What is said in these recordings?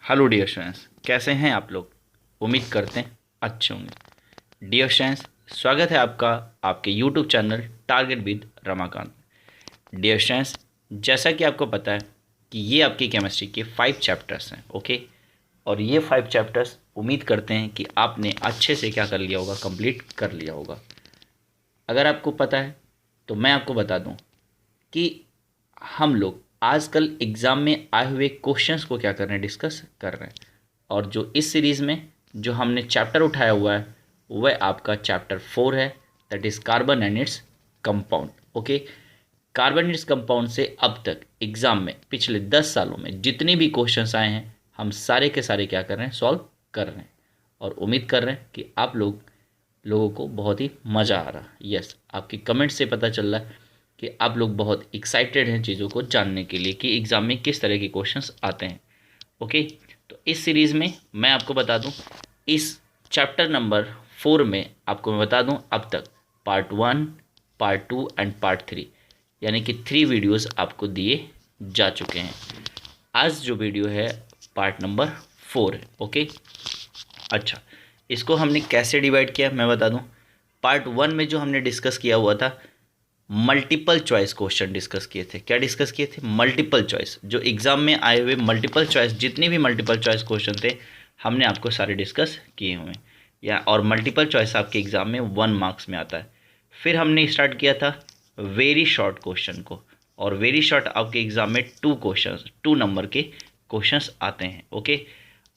Hello dear students, कैसे हैं आप लोग। उम्मीद करते हैं अच्छे होंगे। डियर स्टूडेंट्स, स्वागत है आपका आपके YouTube channel target with Ramakant. Dear students, जैसा कि आपको पता है कि ये आपकी केमिस्ट्री के 5 चैप्टर्स हैं, ओके। और ये 5 चैप्टर्स उम्मीद करते हैं कि आपने अच्छे से क्या कर लिया होगा, कंप्लीट कर लिया होगा। अगर आपको पता है तो मैं आपको बता दूं कि हम लोग आजकल एग्ज़ाम में आए हुए क्वेश्चंस को क्या कर रहे हैं, डिस्कस कर रहे हैं। और जो इस सीरीज़ में जो हमने चैप्टर उठाया हुआ है वह आपका चैप्टर 4 है, that is carbon and its compound, okay. Carbon and its compound से अब तक एग्ज़ाम में पिछले 10 सालों में जितने भी क्वेश्चंस आए हैं हम सारे के सारे क्या कर रहे हैं, सॉल्व कर रहे हैं। और उम्मीद कर रहे हैं कि आप लोगों को बहुत ही मज़ा आ रहा है। यस, आपके कमेंट से पता चल रहा है कि आप लोग बहुत एक्साइटेड हैं चीज़ों को जानने के लिए कि एग्ज़ाम में किस तरह के क्वेश्चंस आते हैं, ओके। तो इस सीरीज़ में मैं आपको बता दूं, इस चैप्टर नंबर 4 में आपको मैं बता दूं अब तक पार्ट 1, पार्ट 2 एंड पार्ट 3 यानी कि 3 वीडियोस आपको दिए जा चुके हैं। आज जो वीडियो है पार्ट नंबर 4 है, ओके। अच्छा, इसको हमने कैसे डिवाइड किया मैं बता दूं। पार्ट 1 में जो हमने डिस्कस किया हुआ था, मल्टीपल चॉइस क्वेश्चन डिस्कस किए थे। क्या डिस्कस किए थे? Multiple choice. जो एग्ज़ाम में आए हुए मल्टीपल चॉइस, जितने भी मल्टीपल चॉइस क्वेश्चन थे हमने आपको सारे डिस्कस किए हुए या और मल्टीपल चॉइस आपके एग्ज़ाम में 1 मार्क्स में आता है। फिर हमने स्टार्ट किया था वेरी शॉर्ट क्वेश्चन को, और वेरी शॉर्ट आपके एग्ज़ाम में 2 नंबर के क्वेश्चंस आते हैं, ओके।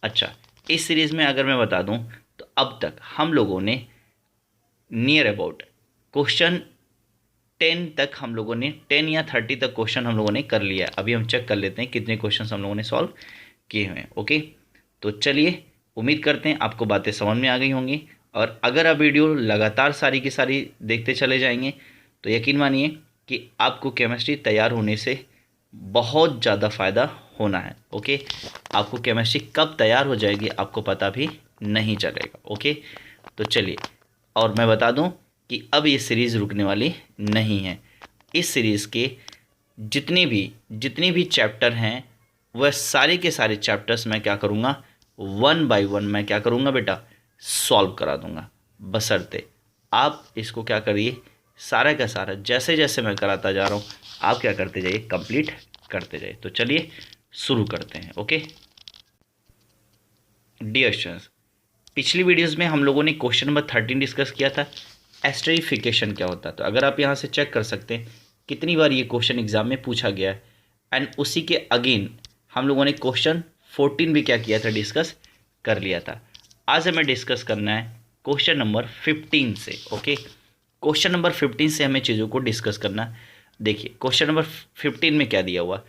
अच्छा, इस सीरीज़ में अगर मैं बता दूं तो अब तक हम लोगों ने नियर अबाउट क्वेश्चन 10 तक हम लोगों ने 10 या 30 तक क्वेश्चन हम लोगों ने कर लिया। अभी हम चेक कर लेते हैं कितने क्वेश्चन हम लोगों ने सॉल्व किए हुए हैं, ओके। तो चलिए, उम्मीद करते हैं आपको बातें समझ में आ गई होंगी। और अगर आप वीडियो लगातार सारी की सारी देखते चले जाएंगे तो यकीन मानिए कि आपको केमिस्ट्री तैयार होने से बहुत ज़्यादा फ़ायदा होना है, ओके। आपको केमिस्ट्री कब तैयार हो जाएगी आपको पता भी नहीं चलेगा, ओके। तो चलिए, और मैं बता दूं कि अब ये सीरीज़ रुकने वाली नहीं है। इस सीरीज़ के जितने भी चैप्टर हैं वह सारे के सारे चैप्टर्स मैं क्या करूँगा, 1 बाय 1 मैं क्या करूँगा बेटा, सॉल्व करा दूँगा। बशर्ते आप इसको क्या करिए, सारा का सारा जैसे जैसे मैं कराता जा रहा हूँ आप क्या करते जाइए, कंप्लीट करते जाइए। तो चलिए शुरू करते हैं, ओके। डियर स्टूडेंट्स, पिछली वीडियोस में हम लोगों ने क्वेश्चन नंबर 13 डिस्कस किया था, एस्टरीफिकेशन क्या होता है। तो अगर आप यहाँ से चेक कर सकते हैं कितनी बार ये क्वेश्चन एग्जाम में पूछा गया है। एंड उसी के अगेन हम लोगों ने क्वेश्चन 14 भी क्या किया था, डिस्कस कर लिया था। आज हमें डिस्कस करना है क्वेश्चन नंबर 15 से, ओके। क्वेश्चन नंबर 15 से हमें चीज़ों को डिस्कस करना है। देखिए क्वेश्चन नंबर 15 में क्या दिया हुआ,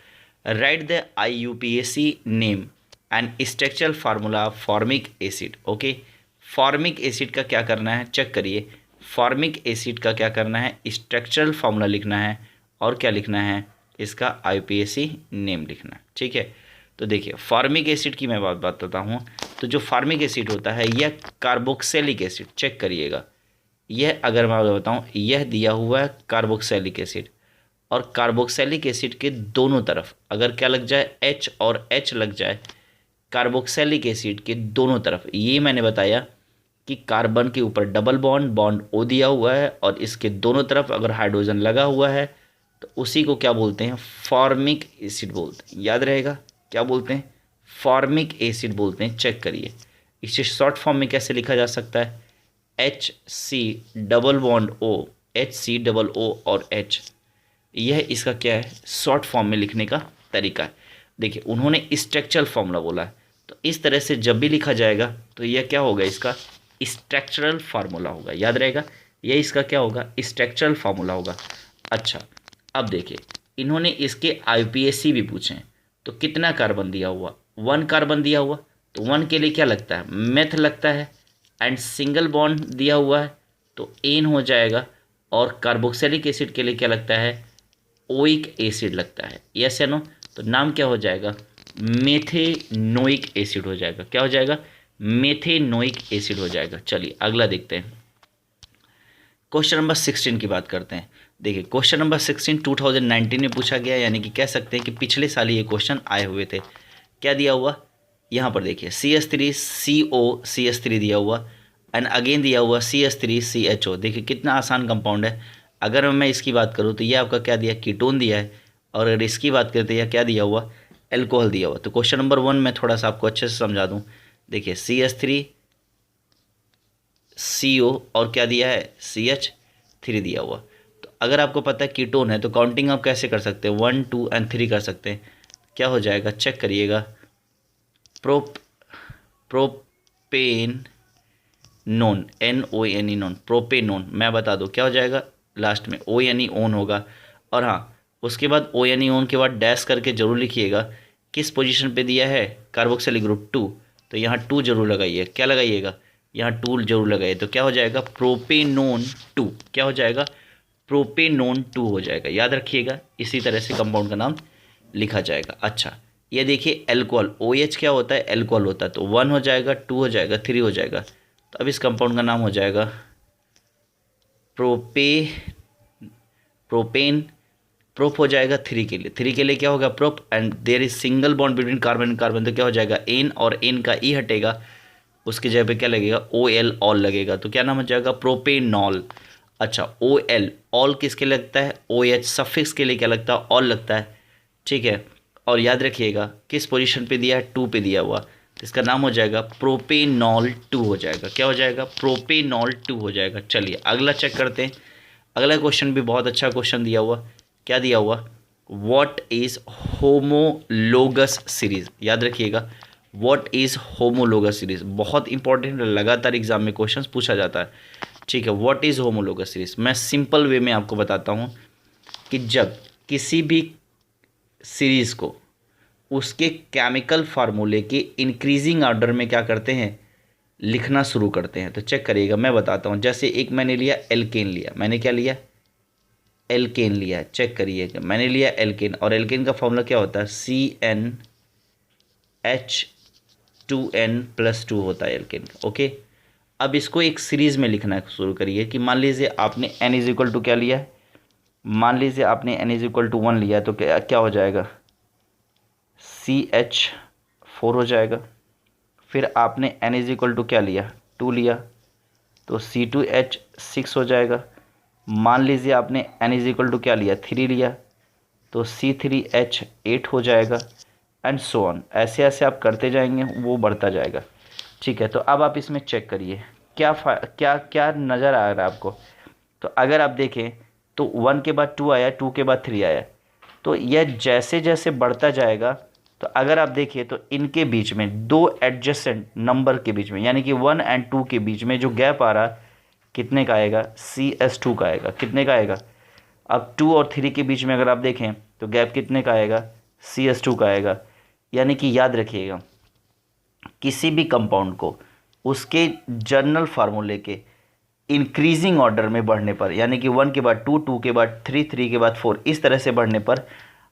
right the IUPAC name and structural formula formic acid, okay. Formic acid का क्या करना है, चेक करिए। फॉर्मिक एसिड का क्या करना है, स्ट्रक्चरल फार्मूला लिखना है और क्या लिखना है, इसका IUPAC नेम लिखना है, ठीक है। तो देखिए फॉर्मिक एसिड की मैं बात बताता हूँ। तो जो फॉर्मिक एसिड होता है यह कार्बोक्सिलिक एसिड, चेक करिएगा। यह अगर मैं आपको बताऊँ, यह दिया हुआ है कार्बोक्सिलिक एसिड, और कार्बोक्सिलिक एसिड के दोनों तरफ अगर क्या लग जाए, H और H लग जाए, कार्बोक्सिलिक एसिड के दोनों तरफ, ये मैंने बताया कि कार्बन के ऊपर डबल बॉन्ड बॉन्ड O दिया हुआ है और इसके दोनों तरफ अगर हाइड्रोजन लगा हुआ है तो उसी को क्या बोलते हैं, फॉर्मिक एसिड बोलते हैं। याद रहेगा क्या बोलते हैं, फॉर्मिक एसिड बोलते हैं। चेक करिए इसे शॉर्ट फॉर्म में कैसे लिखा जा सकता है, HC double bond O, HC double O और H, यह इसका क्या है, शॉर्ट फॉर्म में लिखने का तरीका है। देखिए उन्होंने स्ट्रक्चरल फॉर्मूला बोला है, तो इस तरह से जब भी लिखा जाएगा तो यह क्या होगा, इसका स्ट्रक्चरल फार्मूला होगा। याद रहेगा, यह इसका क्या होगा, स्ट्रक्चरल फार्मूला होगा। अच्छा, अब देखिए इन्होंने इसके IUPAC भी पूछे हैं। तो कितना कार्बन दिया हुआ, 1 कार्बन दिया हुआ, तो 1 के लिए क्या लगता है, मेथ लगता है। एंड सिंगल बॉन्ड दिया हुआ है तो एन हो जाएगा, और कार्बोक्सिलिक एसिड के लिए क्या लगता है, ओइक एसिड लगता है। यस या नो, तो नाम क्या हो जाएगा, मेथेनोइक एसिड हो जाएगा। क्या हो जाएगा, मेथेनोइक एसिड हो जाएगा। चलिए अगला देखते हैं, क्वेश्चन नंबर 16 की बात करते हैं। देखिए क्वेश्चन नंबर 16 2019 में पूछा गया, यानी कि कह सकते हैं कि पिछले साल ये क्वेश्चन आए हुए थे। क्या दिया हुआ, यहाँ पर देखिए CH3CO CH3 दिया हुआ एंड अगेन दिया हुआ CH3CHO। देखिए कितना आसान कंपाउंड है। अगर मैं इसकी बात करूँ तो ये आपका क्या दिया, कीटोन दिया है। और अगर इसकी बात करते हैं क्या दिया हुआ, एल्कोहल दिया हुआ। तो क्वेश्चन नंबर 1 में थोड़ा सा आपको अच्छे से समझा दूँ। देखिए CH3CO और क्या दिया है, CH3 दिया हुआ। तो अगर आपको पता है कीटोन है तो काउंटिंग आप कैसे कर सकते हैं, 1 2 एंड 3 कर सकते हैं। क्या हो जाएगा चेक करिएगा, propane known, NONE known, propanone. मैं बता दूँ क्या हो जाएगा, लास्ट में ONE ओन होगा। और हाँ, उसके बाद ONE ओन के बाद डैश करके जरूर लिखिएगा किस पोजीशन पे दिया है, कार्बोक्सिलिक ग्रुप 2। तो यहाँ 2 जरूर लगाइए, क्या लगाइएगा, यहाँ 2 जरूर लगाइए। तो क्या हो जाएगा, प्रोपेनोन 2। क्या हो जाएगा, प्रोपेनोन 2 हो जाएगा। याद रखिएगा, इसी तरह से कंपाउंड का नाम लिखा जाएगा। अच्छा, ये देखिए एल्कोहल, OH क्या होता है, एल्कोहल होता है। तो 1 हो जाएगा, 2 हो जाएगा, 3 हो जाएगा। तो अब इस कंपाउंड का नाम हो जाएगा प्रोपेन। प्रोप हो जाएगा 3 के लिए, 3 के लिए क्या होगा, prop. And there is single bond between carbon and carbon. तो क्या हो जाएगा, एन, और एन का ई हटेगा, उसकी जगह पे क्या लगेगा, OL ऑल लगेगा। तो क्या नाम हो जाएगा, प्रोपेनॉल। अच्छा, OL ऑल किसके लगता है, OH सफिक्स के लिए क्या लगता है, ऑल लगता है। ठीक है, और याद रखिएगा किस पोजीशन पे दिया है, 2 पे दिया हुआ। तो इसका नाम हो जाएगा प्रोपेनॉल 2 हो जाएगा। क्या हो जाएगा, प्रोपेनॉल 2 हो जाएगा। चलिए अगला चेक करते हैं। अगला क्वेश्चन भी बहुत अच्छा क्वेश्चन दिया हुआ। क्या दिया हुआ, व्हाट इज होमोलोगस सीरीज। याद रखिएगा, व्हाट इज होमोलोगस सीरीज बहुत इंपॉर्टेंट, लगातार एग्जाम में क्वेश्चंस पूछा जाता है। ठीक है, व्हाट इज होमोलोगस सीरीज मैं सिंपल वे में आपको बताता हूँ कि जब किसी भी सीरीज को उसके केमिकल फार्मूले के इंक्रीजिंग ऑर्डर में क्या करते हैं, लिखना शुरू करते हैं। तो चेक करिएगा, मैं बताता हूँ। जैसे एक मैंने लिया एल्केन लिया, मैंने क्या लिया, एल्केन लिया। चेक करिएगा, मैंने लिया एल्केन, और एल्केन का फॉर्मूला क्या होता है, CnH2n+2 होता है एल्केन का। ओके, अब इसको एक सीरीज में लिखना शुरू करिए कि मान लीजिए आपने n क्या लिया है, मान लीजिए आपने n=1 लिया, तो क्या क्या हो जाएगा, CH4 हो जाएगा। फिर आपने n क्या लिया, 2 लिया, तो C2H6 हो जाएगा। मान लीजिए आपने n क्या लिया, 3 लिया, तो C3H8 हो जाएगा। एंड सो ऑन, ऐसे ऐसे आप करते जाएंगे, वो बढ़ता जाएगा। ठीक है, तो अब आप इसमें चेक करिए क्या क्या क्या नज़र आ रहा है आपको। तो अगर आप देखें तो 1 के बाद 2 आया, 2 के बाद 3 आया। तो यह जैसे जैसे बढ़ता जाएगा, तो अगर आप देखिए तो इनके बीच में दो एडजेसेंट नंबर के बीच में, यानी कि 1 एंड 2 के बीच में जो गैप आ रहा है, कितने का आएगा, CS2 का आएगा। कितने का आएगा, अब 2 और 3 के बीच में अगर आप देखें तो गैप कितने का आएगा, CS2 का आएगा। यानी कि याद रखिएगा, किसी भी कंपाउंड को उसके जर्नल फार्मूले के इंक्रीजिंग ऑर्डर में बढ़ने पर, यानी कि 1 के बाद 2, 2 के बाद 3, 3 के बाद 4, इस तरह से बढ़ने पर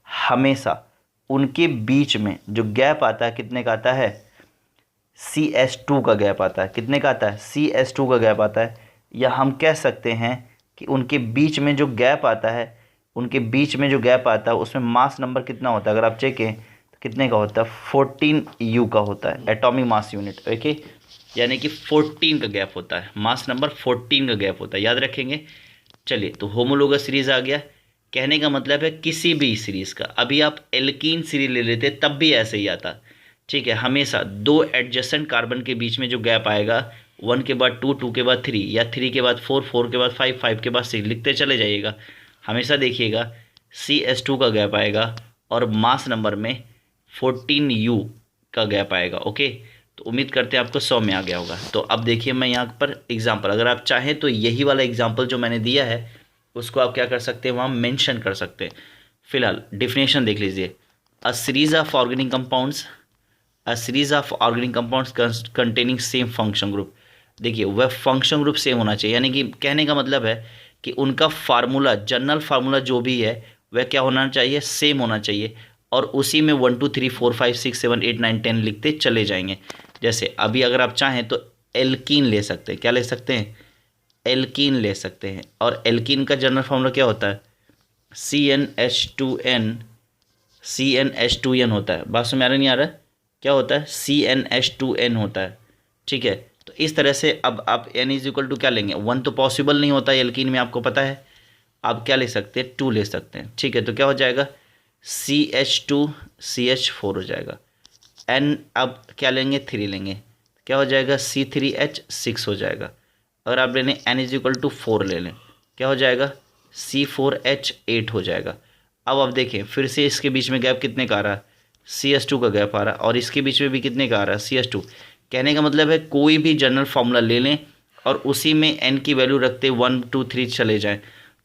हमेशा उनके बीच में जो गैप आता है, कितने का आता है, CS2 का गैप आता है। कितने का आता है, CS2 का गैप आता है। या हम कह सकते हैं कि उनके बीच में जो गैप आता है, उनके बीच में जो गैप आता है उसमें मास नंबर कितना होता है, अगर आप चेकें तो कितने का होता है, 14U का होता है, एटॉमिक मास यूनिट। ओके, यानी कि 14 का गैप होता है, मास नंबर 14 का गैप होता है, याद रखेंगे। चलिए, तो होमोलोगस सीरीज आ गया। कहने का मतलब है किसी भी सीरीज का, अभी आप एल्कीन सीरीज ले लेते तब भी ऐसे ही आता। ठीक है, हमेशा दो एडजेसेंट कार्बन के बीच में जो गैप आएगा, 1 के बाद 2, 2 के बाद 3, या 3 के बाद 4, 4 के बाद 5, 5 के बाद 6, लिखते चले जाइएगा। हमेशा देखिएगा CS2 का गैप आएगा और मास नंबर में 14U का गैप आएगा। ओके, तो उम्मीद करते हैं आपको 100 में आ गया होगा। तो अब देखिए, मैं यहाँ पर एग्जाम्पल, अगर आप चाहें तो यही वाला एग्जाम्पल जो मैंने दिया है उसको आप क्या कर सकते हैं, वहाँ मेंशन कर सकते हैं। फिलहाल डिफिनेशन देख लीजिए, a series of organic compounds, a series of organic compounds containing same function group. देखिए, वह फंक्शन ग्रुप सेम होना चाहिए, यानी कि कहने का मतलब है कि उनका फार्मूला, जनरल फार्मूला जो भी है वह क्या होना चाहिए, सेम होना चाहिए। और उसी में 1 2 3 4 5 6 7 8 9 10 लिखते चले जाएंगे। जैसे अभी अगर आप चाहें तो एल्कीन ले सकते हैं, क्या ले सकते हैं, एल्कीन ले सकते हैं। और एल्कीन का जनरल फार्मूला क्या होता है, CnH2n होता है। बात समझ आ रहा नहीं आ रहा है, क्या होता है, CnH2n होता है, ठीक है। तो इस तरह से अब आप n इज इक्वल टू क्या लेंगे, 1 तो पॉसिबल नहीं होता एल्कीन में, आपको पता है। आप क्या ले सकते हैं, 2 ले सकते हैं, ठीक है। तो क्या हो जाएगा, CH2CH4 हो जाएगा। n अब क्या लेंगे, 3 लेंगे, क्या हो जाएगा, C3H6 हो जाएगा। अगर आप लेने n इज इक्वल टू 4 ले लें, क्या हो जाएगा, C4H8 हो जाएगा। अब आप देखें फिर से इसके बीच में गैप कितने का आ रहा है, CS2 का गैप आ रहा है, और इसके बीच में भी कितने का आ रहा है, CS2। कहने का मतलब है कोई भी जनरल फार्मूला ले लें और उसी में n की वैल्यू रखते 1 2 3 चले जाएं,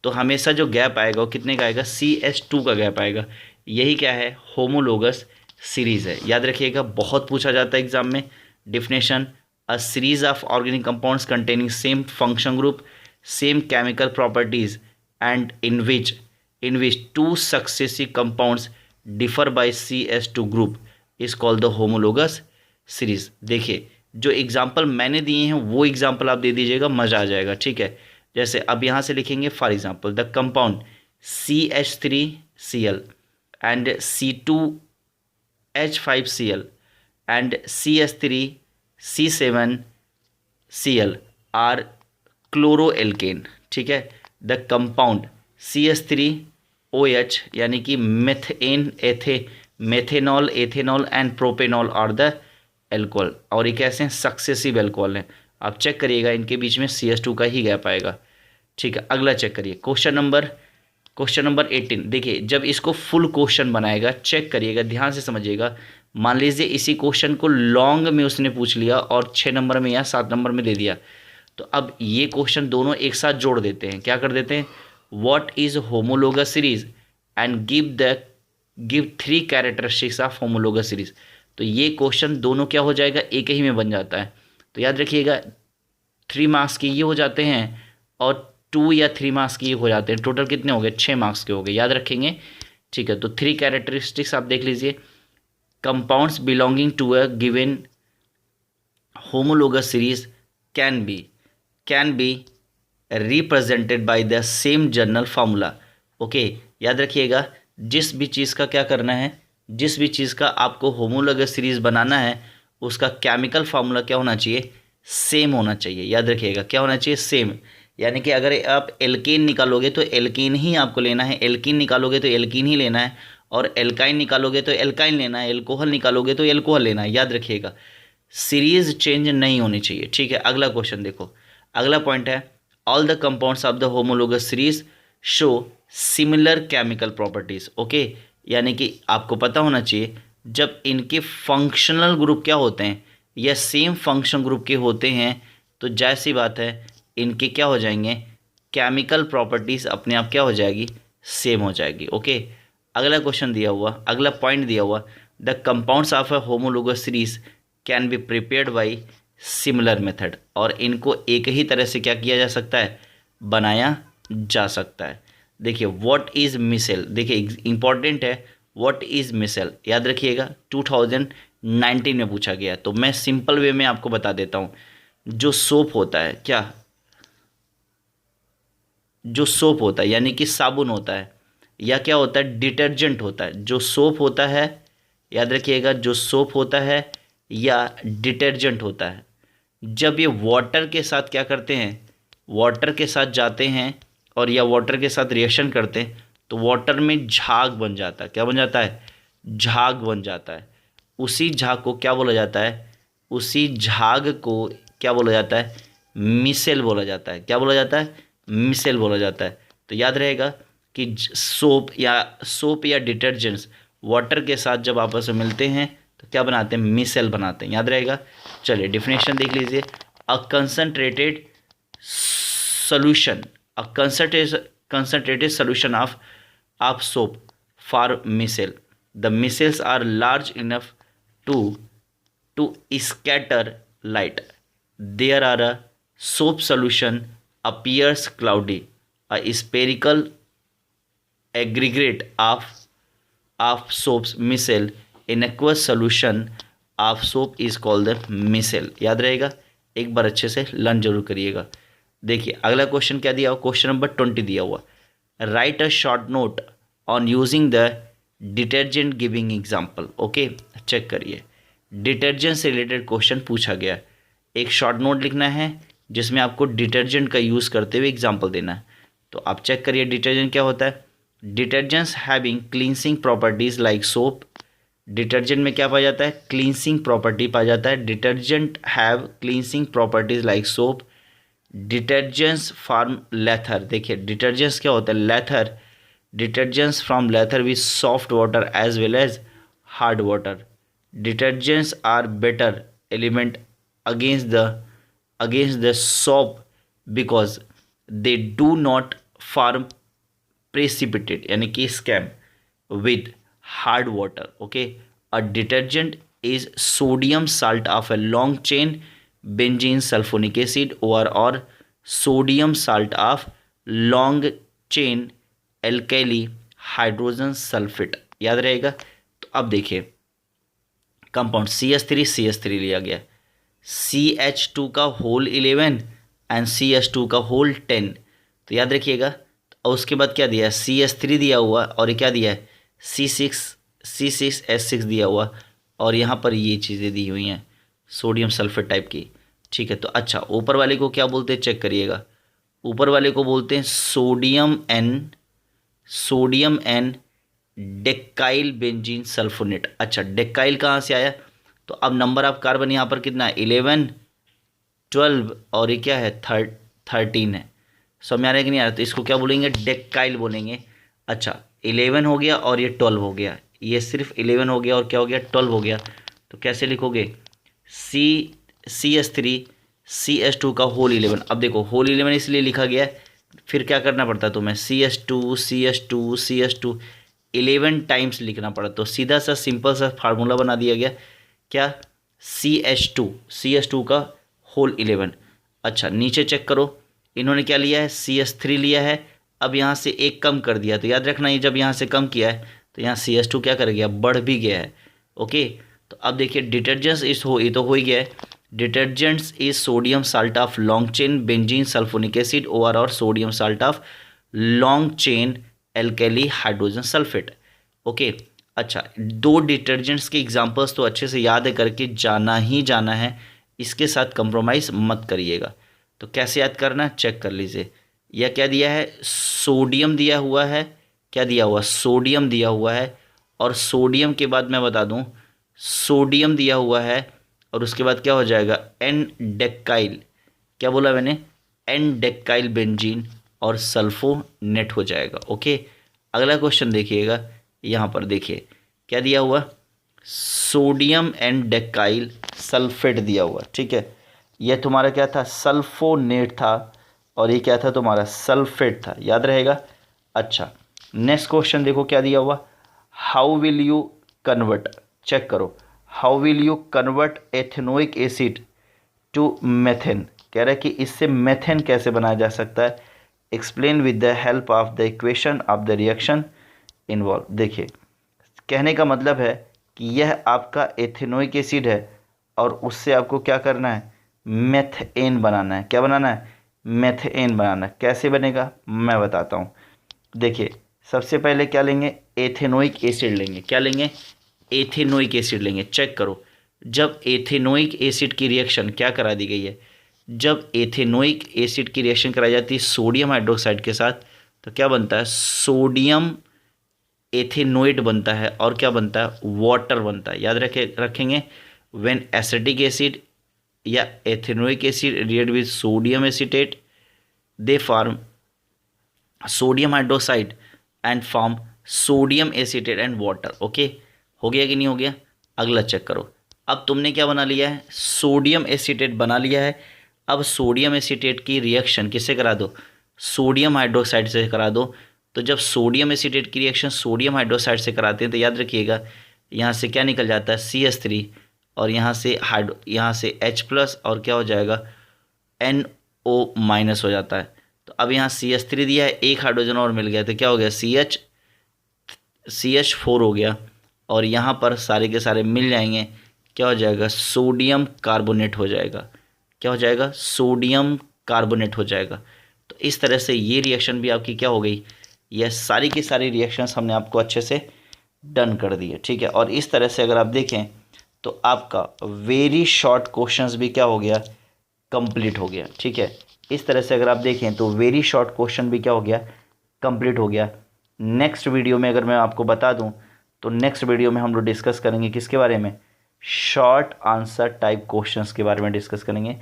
तो हमेशा जो गैप आएगा वो कितने का आएगा, CH2 का गैप आएगा। यही क्या है, होमोलोगस सीरीज़ है। याद रखिएगा, बहुत पूछा जाता है एग्जाम में। Definition, a series of organic compounds containing same function group, same chemical properties, and in which two successive compounds differ by CS2 group is called the homologous series. देखिए जो एग्जाम्पल मैंने दिए हैं वो एग्जाम्पल आप दे दीजिएगा, मज़ा आ जाएगा, ठीक है। जैसे अब यहाँ से लिखेंगे, for example the compound CH3Cl and C2H5Cl and CS3C7Cl are chloroalkane, ठीक है। द कंपाउंड CH3OH यानी कि methanol, ethanol and propanol are the alcohol, और ये कैसे हैं, सक्सेसिव एल्कोहल हैं। आप चेक करिएगा इनके बीच में CS2 का ही गैप आएगा, ठीक है। अगला चेक करिए, क्वेश्चन नंबर 18। देखिए जब इसको फुल क्वेश्चन बनाएगा, चेक करिएगा, ध्यान से समझिएगा। मान लीजिए इसी क्वेश्चन को लॉन्ग में उसने पूछ लिया और 6 नंबर में या 7 नंबर में दे दिया, तो अब ये क्वेश्चन दोनों एक साथ जोड़ देते हैं। क्या कर देते हैं, what is homologous series and give 3 characteristics of homologous series. तो ये क्वेश्चन दोनों क्या हो जाएगा, एक ही में बन जाता है। तो याद रखिएगा 3 मार्क्स के ये हो जाते हैं और 2 या 3 मार्क्स के ये हो जाते हैं। टोटल कितने हो गए, 6 मार्क्स के हो गए, याद रखेंगे, ठीक है। तो 3 कैरेक्टरिस्टिक्स आप देख लीजिए, compounds belonging to a given homologous series can be represented by the same general formula। Okay, याद रखिएगा जिस भी चीज़ का क्या करना है, जिस भी चीज़ का आपको होमोलोगस सीरीज बनाना है उसका केमिकल फार्मूला क्या होना चाहिए, सेम होना चाहिए। याद रखिएगा क्या होना चाहिए, सेम। यानी कि अगर आप एल्केन निकालोगे तो एल्केन ही आपको लेना है, एल्कीन निकालोगे तो एल्कीन ही लेना है, और एल्काइन निकालोगे तो एल्काइन लेना है, एल्कोहल निकालोगे तो एल्कोहल लेना है। याद रखिएगा सीरीज चेंज नहीं होनी चाहिए, ठीक है। अगला क्वेश्चन देखो, अगला पॉइंट है, all the compounds of the homologous series show similar chemical properties. Okay, यानी कि आपको पता होना चाहिए जब इनके फंक्शनल ग्रुप क्या होते हैं या सेम फंक्शन ग्रुप के होते हैं तो जैसी बात है इनके क्या हो जाएंगे, केमिकल प्रॉपर्टीज़ अपने आप क्या हो जाएगी, सेम हो जाएगी। ओके, अगला क्वेश्चन दिया हुआ, अगला पॉइंट दिया हुआ, the compounds of a homologous series can be prepared by similar method. और इनको एक ही तरह से क्या किया जा सकता है, बनाया जा सकता है। देखिए व्हाट इज़ मिसेल, देखिए इंपॉर्टेंट है, व्हाट इज़ मिसेल याद रखिएगा 2019 में पूछा गया। तो मैं सिंपल वे में आपको बता देता हूँ, जो सोप होता है, क्या जो सोप होता है यानी कि साबुन होता है, या क्या होता है डिटर्जेंट होता है। जो सोप होता है, याद रखिएगा जो सोप होता है या डिटर्जेंट होता है, जब ये वाटर के साथ क्या करते हैं, वाटर के साथ जाते हैं और या वाटर के साथ रिएक्शन करते हैं तो वाटर में झाग बन जाता है। क्या बन जाता है, झाग बन जाता है। उसी झाग को क्या बोला जाता है, उसी झाग को क्या बोला जाता है, मिसेल बोला जाता है। क्या बोला जाता है, मिसेल बोला जाता है। तो याद रहेगा कि सोप या डिटर्जेंट्स वाटर के साथ जब आपस में मिलते हैं तो क्या बनाते हैं, मिसेल बनाते हैं। याद रहेगा। चलिए डिफिनेशन देख लीजिए, a concentrated solution, a concentrated solution of soap for micelle. The micelles are large enough to scatter light. There are a soap solution appears cloudy. A spherical aggregate of soap's micelle in aqueous solution of soap is called the micelle। याद रहेगा, एक बार अच्छे से learn जरूर करिएगा। देखिए अगला question क्या दिया हुआ, क्वेश्चन नंबर 20 दिया हुआ, write a short note on using the detergent giving example. Okay, check करिए, डिटर्जेंट से रिलेटेड क्वेश्चन पूछा गया है। एक शॉर्ट नोट लिखना है जिसमें आपको डिटर्जेंट का यूज़ करते हुए एग्जाम्पल देना है। तो आप चेक करिए डिटर्जेंट क्या होता है। Detergents having cleansing properties like soap. Detergent में क्या पाया जाता है, क्लींसिंग प्रॉपर्टी पाया जाता है। Detergent have cleansing properties like soap. Detergents from lather, देखिए डिटर्जेंट्स क्या होता है, lather. Detergents from lather with soft water as well as hard water. Detergents are better element against the soap because they do not form precipitate यानी कि scam with hard water. Okay, a detergent is sodium salt of a long chain benzene sulfonic acid or sodium salt of long chain alkali hydrogen sulfate, याद रहेगा। तो अब देखिए compound CH3 लिया गया, CH2 का होल 11 एंड CH2 का whole 10, तो याद रखिएगा। और उसके बाद क्या दिया है, CH3 दिया हुआ और ये क्या दिया है, C6H6 दिया हुआ, और यहाँ पर ये चीज़ें दी हुई हैं सोडियम सल्फेट टाइप की। ठीक है, तो अच्छा ऊपर वाले को क्या बोलते हैं चेक करिएगा। ऊपर वाले को बोलते हैं sodium n decyl benzene sulphonate. अच्छा डेकाइल कहाँ से आया, तो अब नंबर ऑफ कार्बन यहाँ पर कितना है, 11, 12 और ये क्या है 13 है। समझ में आ रहा है कि नहीं आ रहा, तो इसको क्या बोलेंगे, डेकाइल बोलेंगे। अच्छा 11 हो गया और ये 12 हो गया, ये सिर्फ 11 हो गया और क्या हो गया 12 हो गया, तो कैसे लिखोगे, CH3 CH2 का होल 11। अब देखो होल 11 इसलिए लिखा गया है, फिर क्या करना पड़ता है तुम्हें, CH2 11 टाइम्स लिखना पड़ा, तो सीधा सा सिंपल सा फार्मूला बना दिया गया, क्या, CH2 का होल 11। अच्छा नीचे चेक करो, इन्होंने क्या लिया है, CH3 लिया है, अब यहाँ से एक कम कर दिया, तो याद रखना ये जब यहाँ से कम किया है तो यहाँ CH2 क्या कर गया, बढ़ भी गया है। ओके, तो अब देखिए डिटर्जेंट्स ये तो हो ही गया है। Detergents is sodium salt of long chain benzene sulphonic acid और sodium salt of long chain alkyl hydrogen sulphate. Okay, अच्छा दो डिटर्जेंट्स के एग्जांपल्स तो अच्छे से याद करके जाना ही जाना है, इसके साथ कंप्रोमाइज़ मत करिएगा। तो कैसे याद करना चेक कर लीजिए। यह क्या दिया है, सोडियम दिया हुआ है, क्या दिया हुआ, सोडियम दिया हुआ है, और सोडियम के बाद मैं बता दूं सोडियम दिया हुआ है, और उसके बाद क्या हो जाएगा, एन डेकाइल, क्या बोला मैंने, एन डेकाइल बेंजीन और सल्फोनेट हो जाएगा। ओके, अगला क्वेश्चन देखिएगा, यहाँ पर देखिए क्या दिया हुआ, सोडियम एंड डेकाइल सल्फेट दिया हुआ। ठीक है, यह तुम्हारा क्या था, सल्फोनेट था, और ये क्या था तुम्हारा, सल्फेट था, याद रहेगा। अच्छा नेक्स्ट क्वेश्चन देखो क्या दिया हुआ, how will you convert, check करो, how will you convert ethanoic acid to methane, कह रहा है कि इससे मेथेन कैसे बनाया जा सकता है, explain with the help of the equation of the reaction involve. देखिए कहने का मतलब है कि यह आपका एथेनोइक एसिड है और उससे आपको क्या करना है, मेथेन बनाना है। क्या बनाना है, मेथेन बनाना है। कैसे बनेगा मैं बताता हूँ। देखिए सबसे पहले क्या लेंगे, एथेनोइक एसिड लेंगे। क्या लेंगे, एथेनोइक एसिड लेंगे। चेक करो, जब एथेनोइक एसिड की रिएक्शन क्या करा दी गई है, जब एथेनोइक एसिड की रिएक्शन कराई जाती है सोडियम हाइड्रोक्साइड के साथ, तो क्या बनता है, सोडियम एथेनोएट बनता है, और क्या बनता है, वाटर बनता है। याद रखेंगे व्हेन एसिटिक एसिड या ethanoic acid react with sodium acetate they form sodium hydroxide and form sodium acetate and water. Okay, हो गया कि नहीं हो गया। अगला चेक करो, अब तुमने क्या बना लिया है, सोडियम एसीटेट बना लिया है। अब सोडियम एसीटेट की रिएक्शन किससे करा दो, सोडियम हाइड्रोक्साइड से करा दो। तो जब सोडियम एसीटेट की रिएक्शन सोडियम हाइड्रोक्साइड से कराते हैं तो याद रखिएगा यहाँ से क्या निकल जाता है, CH3, और यहाँ से H+ और क्या हो जाएगा, NO- हो जाता है। तो अब यहाँ CH3 दिया है, एक हाइड्रोजन और मिल गया, तो क्या हो गया, CH4 हो गया, और यहाँ पर सारे के सारे मिल जाएंगे, क्या हो जाएगा, सोडियम कार्बोनेट हो जाएगा। क्या हो जाएगा, सोडियम कार्बोनेट हो जाएगा। तो इस तरह से ये रिएक्शन भी आपकी क्या हो गई, यह सारी की सारी रिएक्शंस हमने आपको अच्छे से डन कर दी है। ठीक है, और इस तरह से अगर आप देखें तो आपका वेरी शॉर्ट क्वेश्चंस भी क्या हो गया, कंप्लीट हो गया। ठीक है, इस तरह से अगर आप देखें तो वेरी शॉर्ट क्वेश्चन भी क्या हो गया, कंप्लीट हो गया। नेक्स्ट वीडियो में अगर मैं आपको बता दूं तो नेक्स्ट वीडियो में हम लोग डिस्कस करेंगे किसके बारे में, शॉर्ट आंसर टाइप क्वेश्चंस के बारे में डिस्कस करेंगे।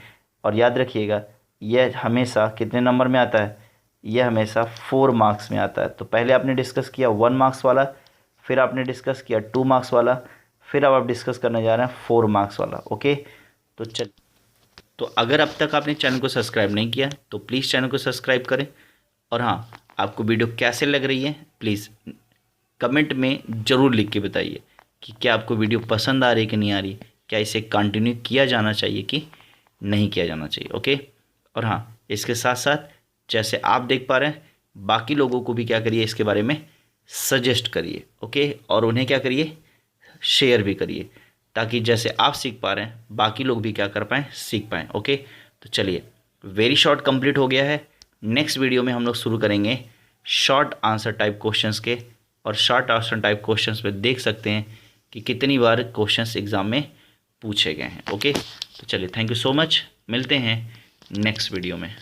और याद रखिएगा यह हमेशा कितने नंबर में आता है, यह हमेशा 4 मार्क्स में आता है। तो पहले आपने डिस्कस किया 1 मार्क्स वाला, फिर आपने डिस्कस किया 2 मार्क्स वाला, फिर अब आप डिस्कस करने जा रहे हैं 4 मार्क्स वाला। ओके, तो चल, तो अगर अब तक आपने चैनल को सब्सक्राइब नहीं किया तो प्लीज़ चैनल को सब्सक्राइब करें। और हाँ, आपको वीडियो कैसे लग रही है प्लीज़ कमेंट में ज़रूर लिख के बताइए कि क्या आपको वीडियो पसंद आ रही है कि नहीं आ रही, क्या इसे कंटिन्यू किया जाना चाहिए कि नहीं किया जाना चाहिए। ओके, और हाँ, इसके साथ साथ जैसे आप देख पा रहे हैं बाकी लोगों को भी क्या करिए, इसके बारे में सजेस्ट करिए। ओके, और उन्हें क्या करिए, शेयर भी करिए, ताकि जैसे आप सीख पा रहे हैं बाकी लोग भी क्या कर पाएँ, सीख पाएँ। ओके, तो चलिए, वेरी शॉर्ट कंप्लीट हो गया है। नेक्स्ट वीडियो में हम लोग शुरू करेंगे शॉर्ट आंसर टाइप क्वेश्चंस के। और शॉर्ट आंसर टाइप क्वेश्चंस में देख सकते हैं कि कितनी बार क्वेश्चंस एग्ज़ाम में पूछे गए हैं। ओके, तो चलिए, थैंक यू सो मच, मिलते हैं नेक्स्ट वीडियो में।